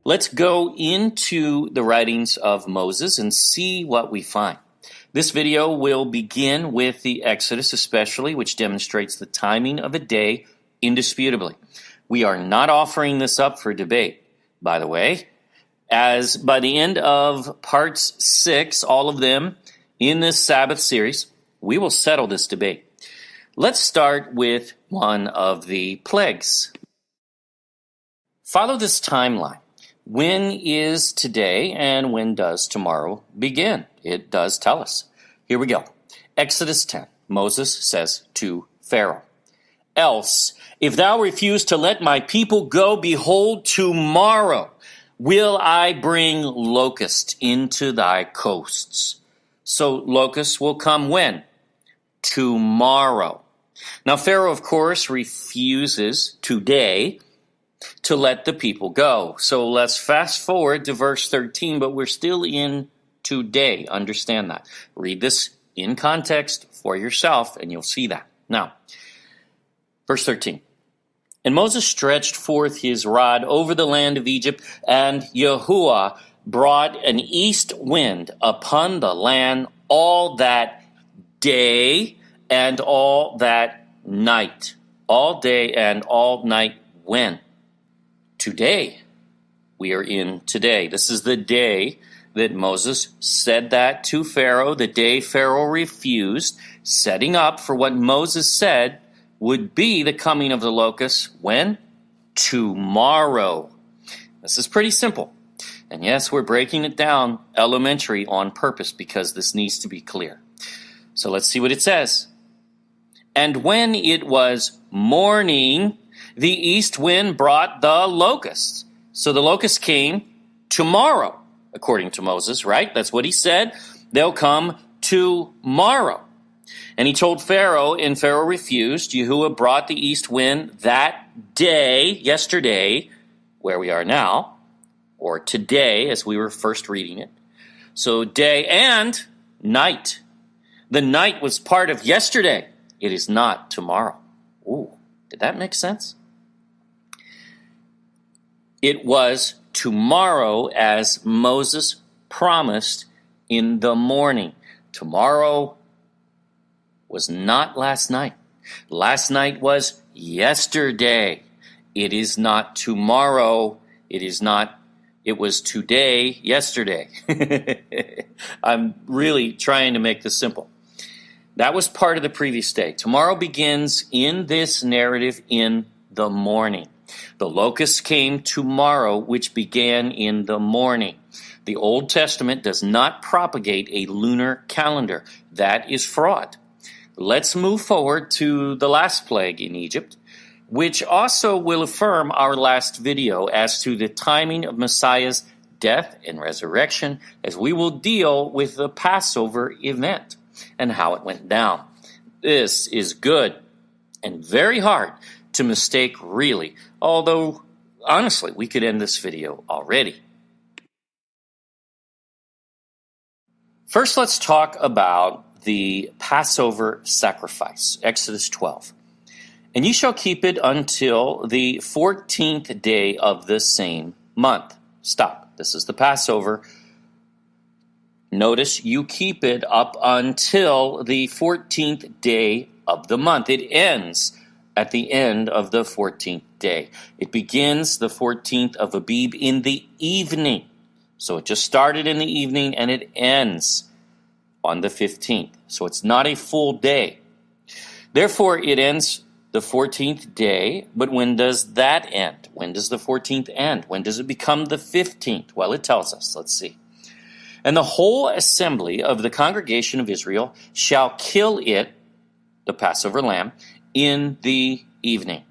Let's go into the writings of Moses and see what we find. This video will begin with the Exodus especially, which demonstrates the timing of a day indisputably. We are not offering this up for debate, by the way, as by the end of parts 6, all of them in this Sabbath series, we will settle this debate. Let's start with one of the plagues. Follow this timeline. When is today and when does tomorrow begin? It does tell us. Here we go. Exodus 10. Moses says to Pharaoh, "Else, if thou refuse to let my people go, behold, tomorrow will I bring locusts into thy coasts." So locusts will come when? Tomorrow. Now Pharaoh, of course, refuses today to let the people go. So let's fast forward to verse 13, but we're still in today. Understand that. Read this in context for yourself, and you'll see that. Now, verse 13. "And Moses stretched forth his rod over the land of Egypt, and Yahuwah brought an east wind upon the land all that day and all that night." All day and all night when? Today. We are in today. This is the day that Moses said that to Pharaoh, the day Pharaoh refused, setting up for what Moses said would be the coming of the locusts. When? Tomorrow. This is pretty simple. And yes, we're breaking it down elementary on purpose because this needs to be clear. So let's see what it says. "And when it was morning, the east wind brought the locusts." So the locusts came tomorrow, according to Moses, right? That's what he said. They'll come tomorrow. "And he told Pharaoh, and Pharaoh refused. Yahuwah brought the east wind that day," yesterday, where we are now, or today as we were first reading it. So day and night. The night was part of yesterday. It is not tomorrow. Ooh, did that make sense? It was tomorrow as Moses promised in the morning. Tomorrow was not last night. Last night was yesterday. It is not tomorrow. It was today, yesterday. I'm really trying to make this simple. That was part of the previous day. Tomorrow begins in this narrative in the morning. The locusts came tomorrow, which began in the morning. The Old Testament does not propagate a lunar calendar. That is fraud. Let's move forward to the last plague in Egypt, which also will affirm our last video as to the timing of Messiah's death and resurrection, as we will deal with the Passover event and how it went down. This is good and very hard to mistake, really, although honestly we could end this video already. First, let's talk about the Passover sacrifice, Exodus 12. "And ye shall keep it until the 14th day of the same month." Stop. This is the Passover. Notice you keep it up until the 14th day of the month. It ends at the end of the 14th day. It begins the 14th of Abib in the evening. So it just started in the evening and it ends on the 15th. So it's not a full day. Therefore, it ends the 14th day, but when does that end? When does the 14th end? When does it become the 15th? Well, it tells us. Let's see. "And the whole assembly of the congregation of Israel shall kill it," the Passover lamb, "in the evening.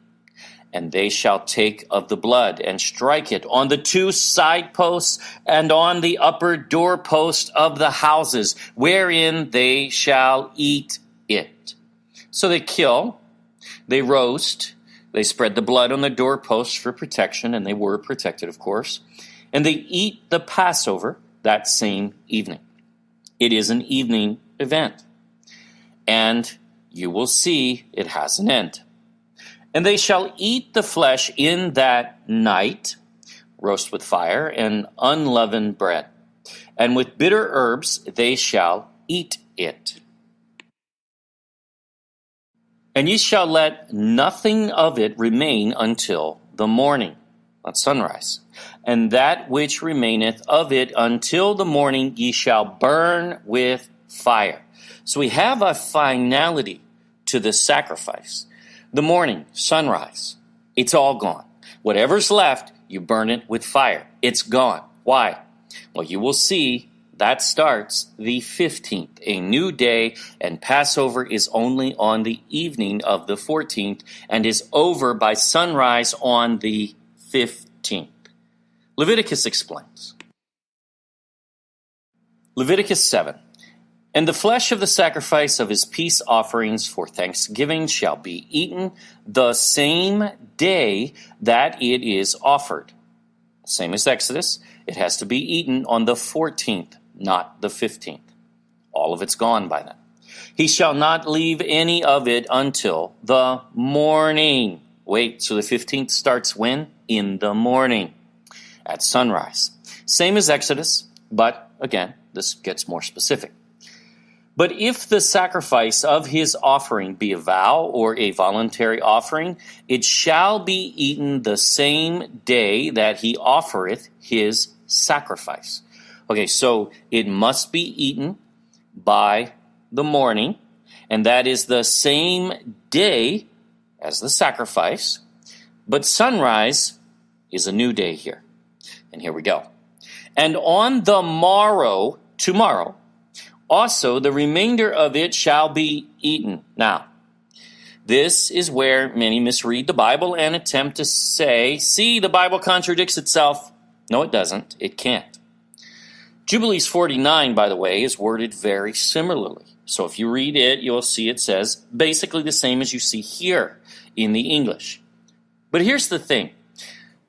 And they shall take of the blood and strike it on the 2 side posts and on the upper doorpost of the houses, wherein they shall eat it." So they kill, they roast, they spread the blood on the doorposts for protection, and they were protected, of course, and they eat the Passover that same evening. It is an evening event, and you will see it has an end. "And they shall eat the flesh in that night, roast with fire, and unleavened bread. And with bitter herbs they shall eat it. And ye shall let nothing of it remain until the morning, at sunrise. And that which remaineth of it until the morning ye shall burn with fire. So we have a finality to this sacrifice. The morning, sunrise, it's all gone. Whatever's left, you burn it with fire. It's gone. Why? Well, you will see that starts the 15th, a new day, and Passover is only on the evening of the 14th and is over by sunrise on the 15th. Leviticus explains. Leviticus 7. And the flesh of the sacrifice of his peace offerings for thanksgiving shall be eaten the same day that it is offered. Same as Exodus, it has to be eaten on the 14th, not the 15th. All of it's gone by then. He shall not leave any of it until the morning. Wait, so the 15th starts when? In the morning, at sunrise. Same as Exodus, but again, this gets more specific. But if the sacrifice of his offering be a vow or a voluntary offering, it shall be eaten the same day that he offereth his sacrifice. Okay, so it must be eaten by the morning, and that is the same day as the sacrifice. But sunrise is a new day here. And here we go. And on the morrow, tomorrow, also the remainder of it shall be eaten. Now, this is where many misread the Bible and attempt to say, see, the Bible contradicts itself. No, it doesn't. It can't. Jubilees 49, by the way, is worded very similarly. So if you read it, you'll see it says basically the same as you see here in the English. But here's the thing.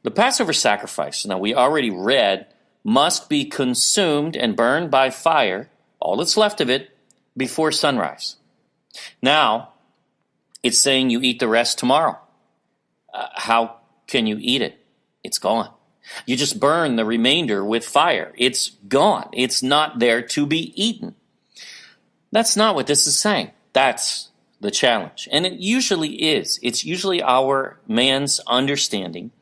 The Passover sacrifice, now we already read, must be consumed and burned by fire, all that's left of it, before sunrise. Now, it's saying you eat the rest tomorrow. How can you eat it? It's gone. You just burn the remainder with fire. It's gone. It's not there to be eaten. That's not what this is saying. That's the challenge. And it usually is. It's usually our man's understanding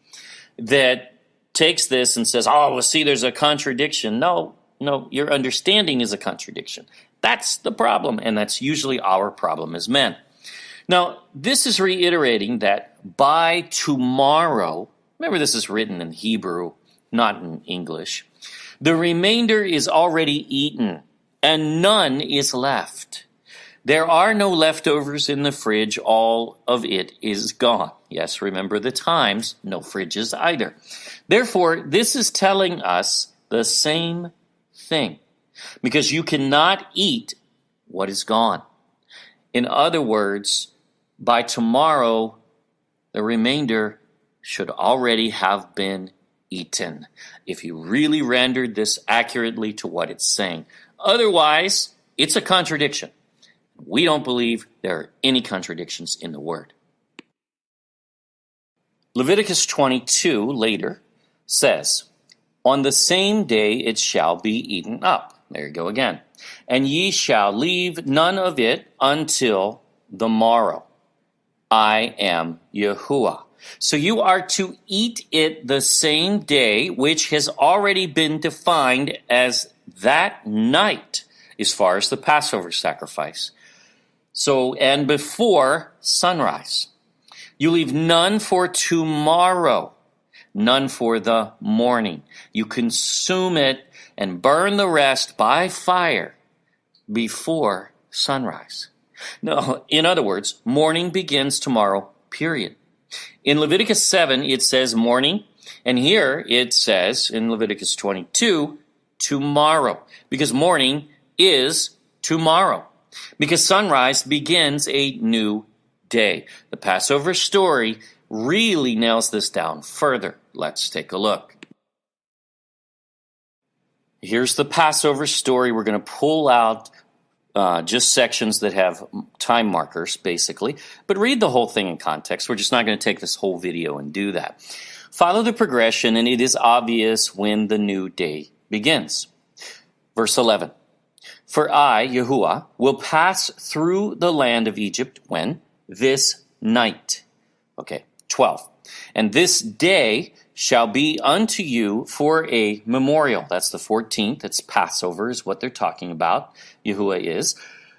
that takes this and says, oh, well, see, there's a contradiction. No, your understanding is a contradiction. That's the problem, and that's usually our problem as men. Now, this is reiterating that by tomorrow, remember this is written in Hebrew, not in English, the remainder is already eaten, and none is left. There are no leftovers in the fridge. All of it is gone. Yes, remember the times, no fridges either. Therefore, this is telling us the same thing, because you cannot eat what is gone. In other words, by tomorrow, the remainder should already have been eaten, if you really rendered this accurately to what it's saying. Otherwise, it's a contradiction. We don't believe there are any contradictions in the Word. Leviticus 22 later says, on the same day it shall be eaten up. There you go again. And ye shall leave none of it until the morrow. I am Yahuwah. So you are to eat it the same day, which has already been defined as that night, as far as the Passover sacrifice. So, and before sunrise. You leave none for tomorrow, none for the morning. You consume it and burn the rest by fire before sunrise. No, in other words, morning begins tomorrow, period. In Leviticus 7, it says morning, and here it says in Leviticus 22, tomorrow, because morning is tomorrow, because sunrise begins a new day. The Passover story really nails this down further. Let's take a look. Here's the Passover story. We're going to pull out just sections that have time markers, basically. But read the whole thing in context. We're just not going to take this whole video and do that. Follow the progression, and it is obvious when the new day begins. Verse 11. For I, Yahuwah, will pass through the land of Egypt when? This night. Okay, 12. And this day shall be unto you for a memorial. That's the 14th. It's Passover is what they're talking about. Yahuwah is.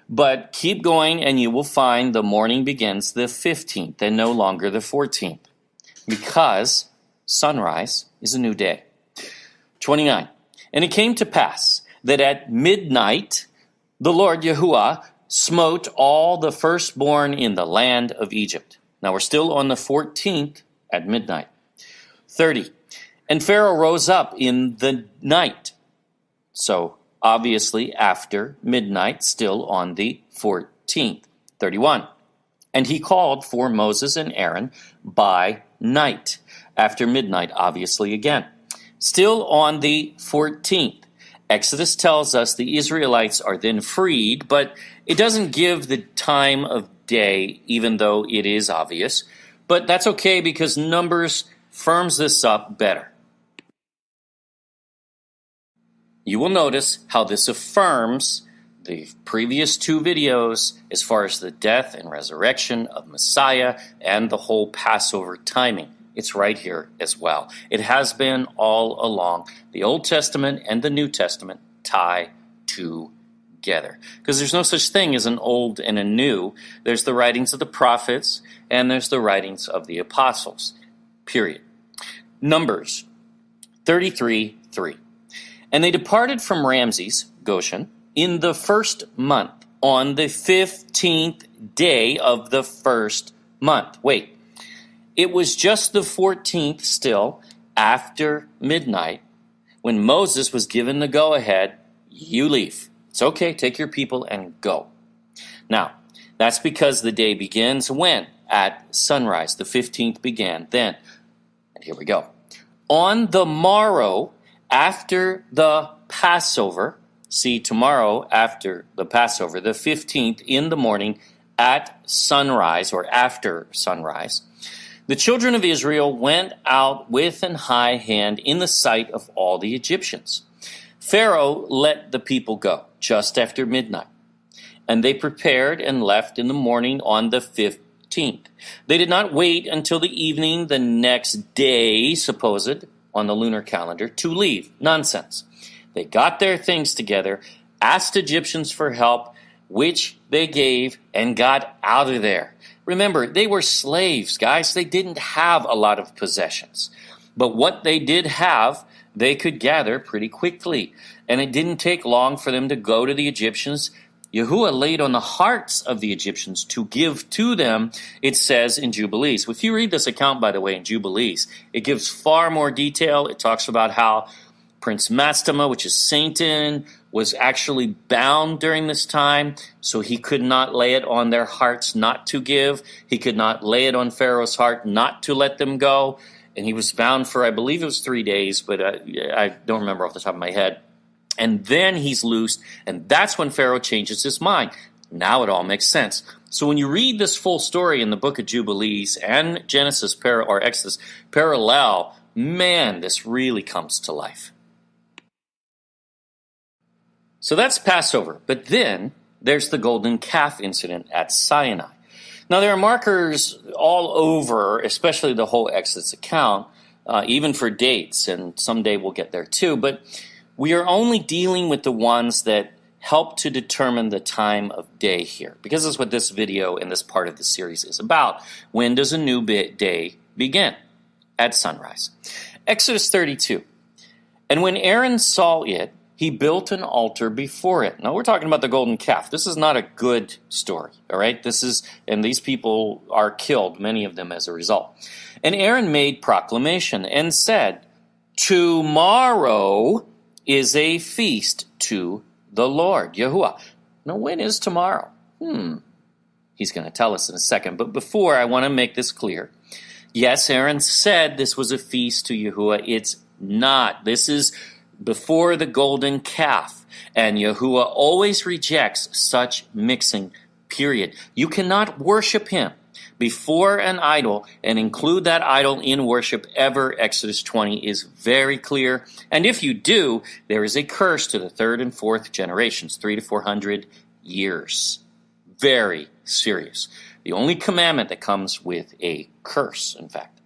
But keep going and you will find the morning begins the 15th and no longer the 14th. Because sunrise is a new day. 29. And it came to pass that at midnight the Lord Yahuwah smote all the firstborn in the land of Egypt. Now we're still on the 14th at midnight. 30. And Pharaoh rose up in the night. So obviously after midnight, still on the 14th. 31. And he called for Moses and Aaron by night. After midnight, obviously again. Still on the 14th. Exodus tells us the Israelites are then freed, but it doesn't give the time of day, even though it is obvious. But that's okay because Numbers firms this up better. You will notice how this affirms the previous two videos as far as the death and resurrection of Messiah and the whole Passover timing. It's right here as well. It has been all along. The Old Testament and the New Testament tie together. Because there's no such thing as an old and a new. There's the writings of the prophets and there's the writings of the apostles. Period. Numbers 33:3. And they departed from Ramses, Goshen, in the first month, on the 15th day of the first month. Wait. It was just the 14th still, after midnight, when Moses was given the go-ahead, you leave. It's okay, take your people and go. Now, that's because the day begins when? At sunrise. The 15th began then. And here we go. On the morrow, after the Passover, see, tomorrow after the Passover, the 15th in the morning at sunrise, or after sunrise, the children of Israel went out with an high hand in the sight of all the Egyptians. Pharaoh let the people go just after midnight, and they prepared and left in the morning on the 15th. They did not wait until the evening the next day, supposed, on the lunar calendar, to leave. Nonsense. They got their things together, asked Egyptians for help, which they gave, and got out of there. Remember, they were slaves, guys. They didn't have a lot of possessions. But what they did have, they could gather pretty quickly. And it didn't take long for them to go to the Egyptians. Yahuwah laid on the hearts of the Egyptians to give to them, it says in Jubilees. If you read this account, by the way, in Jubilees, it gives far more detail. It talks about how Prince Mastema, which is Satan, was actually bound during this time, so he could not lay it on their hearts not to give. He could not lay it on Pharaoh's heart not to let them go. And he was bound for, I believe it was 3 days, but I don't remember off the top of my head. And then he's loosed, and that's when Pharaoh changes his mind. Now it all makes sense. So when you read this full story in the book of Jubilees and Genesis or Exodus parallel, man, this really comes to life. So that's Passover. But then there's the golden calf incident at Sinai. Now there are markers all over, especially the whole Exodus account, even for dates, and someday we'll get there too. But we are only dealing with the ones that help to determine the time of day here, because that's what this video and this part of the series is about. When does a new day begin? At sunrise. Exodus 32. And when Aaron saw it, he built an altar before it. Now we're talking about the golden calf. This is not a good story, all right? And these people are killed, many of them as a result. And Aaron made proclamation and said, tomorrow is a feast to the Lord, Yahuwah. Now when is tomorrow? He's going to tell us in a second. But before, I want to make this clear. Yes, Aaron said this was a feast to Yahuwah. It's not. This is before the golden calf. And Yahuwah always rejects such mixing, period. You cannot worship him before an idol and include that idol in worship ever, Exodus 20 is very clear. And if you do, there is a curse to the third and fourth generations, 300 to 400 years. Very serious. The only commandment that comes with a curse, in fact.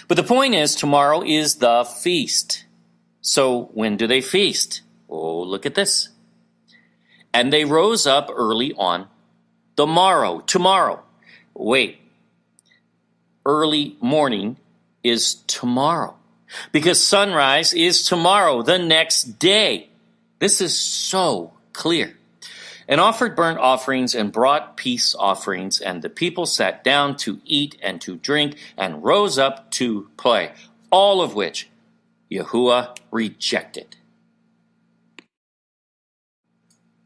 But the point is, tomorrow is the feast. So when do they feast? Oh, look at this. And they rose up early on the morrow. Tomorrow. Wait. Early morning is tomorrow. Because sunrise is tomorrow, the next day. This is so clear. And offered burnt offerings and brought peace offerings, and the people sat down to eat and to drink and rose up to play, all of which Yahuwah rejected.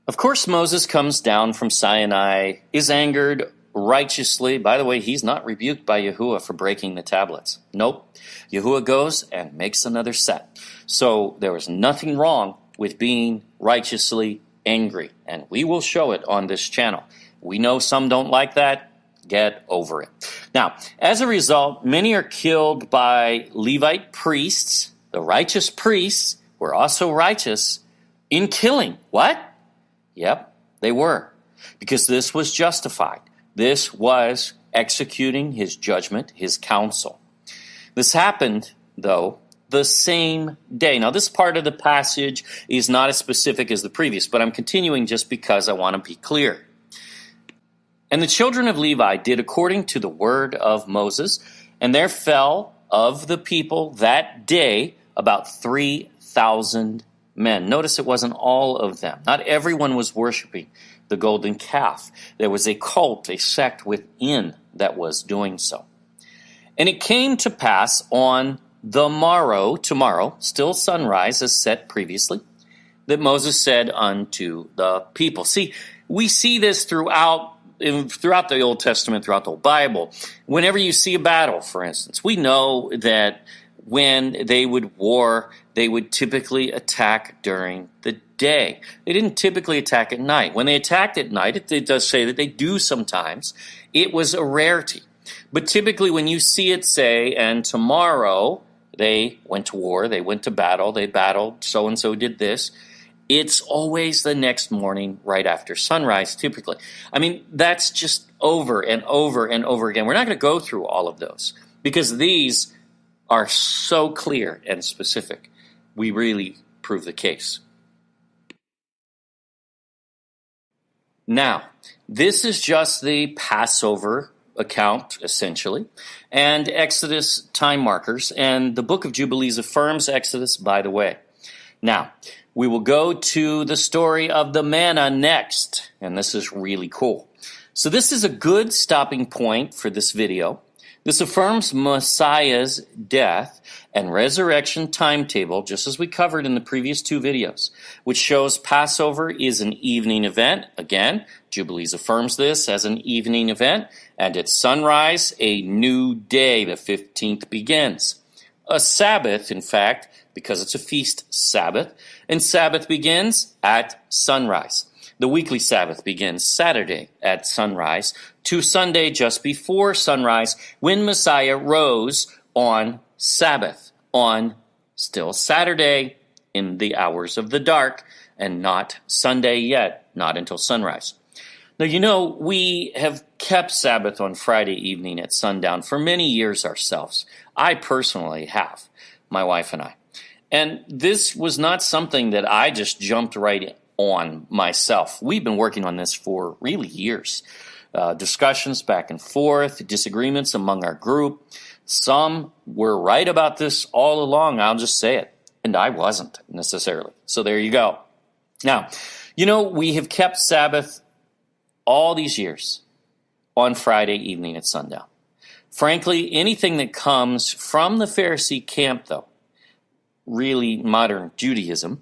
Of course, Moses comes down from Sinai, is angered righteously. By the way, he's not rebuked by Yahuwah for breaking the tablets. Nope. Yahuwah goes and makes another set. So there was nothing wrong with being righteously angry, and we will show it on this channel. We know some don't like that. Get over it. Now, as a result, many are killed by Levite priests. The righteous priests were also righteous in killing. What? Yep, they were. Because this was justified. This was executing his judgment, his counsel. This happened, though, the same day. Now, this part of the passage is not as specific as the previous, but I'm continuing just because I want to be clear. And the children of Levi did according to the word of Moses, and there fell of the people that day about 3,000 men. Notice it wasn't all of them. Not everyone was worshiping the golden calf. There was a cult, a sect within that was doing so. And it came to pass on the morrow, tomorrow, still sunrise as set previously, that Moses said unto the people. See, we see this throughout the Old Testament, throughout the whole Bible. Whenever you see a battle, for instance, we know that when they would war, they would typically attack during the day. They didn't typically attack at night. When they attacked at night, it does say that they do sometimes. It was a rarity. But typically when you see it say, and tomorrow they went to war, they went to battle, they battled, so-and-so did this, it's always the next morning right after sunrise, typically. I mean, that's just over and over and over again. We're not going to go through all of those because these are so clear and specific. We really prove the case. Now, this is just the Passover account, essentially, and Exodus time markers, and the book of Jubilees affirms Exodus, by the way. Now, we will go to the story of the manna next, and this is really cool. So this is a good stopping point for this video. This affirms Messiah's death and resurrection timetable, just as we covered in the previous two videos, which shows Passover is an evening event. Again, Jubilees affirms this as an evening event, and at sunrise, a new day, the 15th, begins. A Sabbath, in fact, because it's a feast Sabbath, and Sabbath begins at sunrise. The weekly Sabbath begins Saturday at sunrise to Sunday just before sunrise when Messiah rose on Sabbath, on still Saturday in the hours of the dark, and not Sunday yet, not until sunrise. Now, you know, we have kept Sabbath on Friday evening at sundown for many years ourselves. I personally have, my wife and I. And this was not something that I just jumped right on myself. We've been working on this for really years. Discussions back and forth, disagreements among our group. Some were right about this all along, I'll just say it. And I wasn't necessarily. So there you go. Now, you know, we have kept Sabbath all these years on Friday evening at sundown. Frankly, anything that comes from the Pharisee camp, though, really modern Judaism,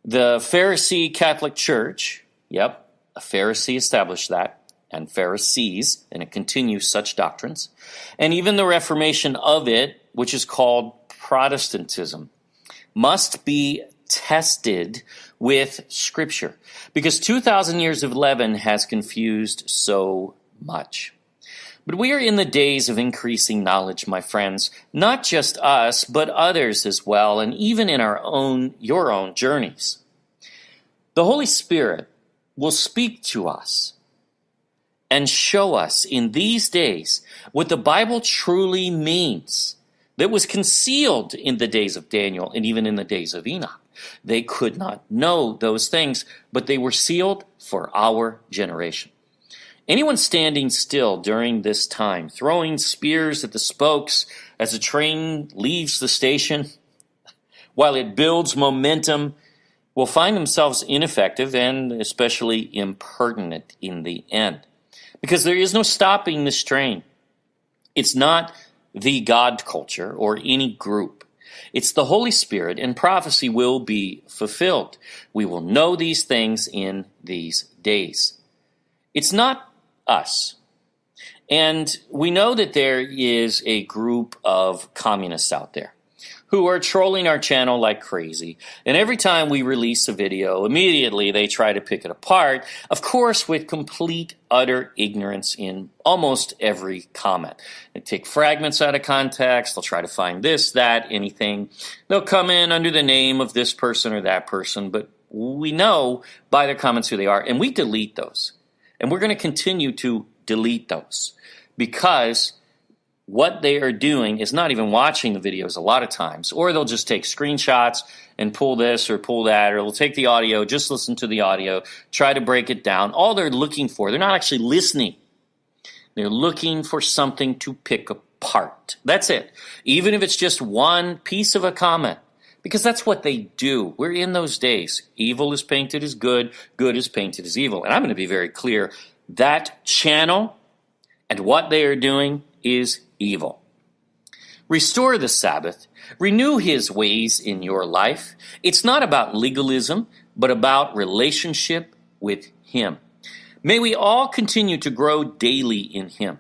the Pharisee Catholic Church, yep, a Pharisee established that, and Pharisees, and it continues such doctrines, and even the Reformation of it, which is called Protestantism, must be tested with Scripture, because 2,000 years of leaven has confused so much. But we are in the days of increasing knowledge, my friends, not just us, but others as well, and even in your own journeys. The Holy Spirit will speak to us and show us in these days what the Bible truly means, that was concealed in the days of Daniel and even in the days of Enoch. They could not know those things, but they were sealed for our generation. Anyone standing still during this time, throwing spears at the spokes as the train leaves the station, while it builds momentum, will find themselves ineffective and especially impertinent in the end. Because there is no stopping this train. It's not the God culture or any group. It's the Holy Spirit, and prophecy will be fulfilled. We will know these things in these days. It's not us. And we know that there is a group of communists out there who are trolling our channel like crazy. And every time we release a video, immediately they try to pick it apart, of course with complete, utter ignorance in almost every comment. They take fragments out of context, they'll try to find this, that, anything. They'll come in under the name of this person or that person, but we know by their comments who they are, and we delete those. And we're going to continue to delete those because what they are doing is not even watching the videos a lot of times, or they'll just take screenshots and pull this or pull that, or they'll take the audio, just listen to the audio, try to break it down. All they're looking for, they're not actually listening. They're looking for something to pick apart. That's it. Even if it's just one piece of a comment, because that's what they do. We're in those days. Evil is painted as good, good is painted as evil. And I'm going to be very clear. That channel and what they are doing is evil. Restore the Sabbath. Renew his ways in your life. It's not about legalism, but about relationship with him. May we all continue to grow daily in him.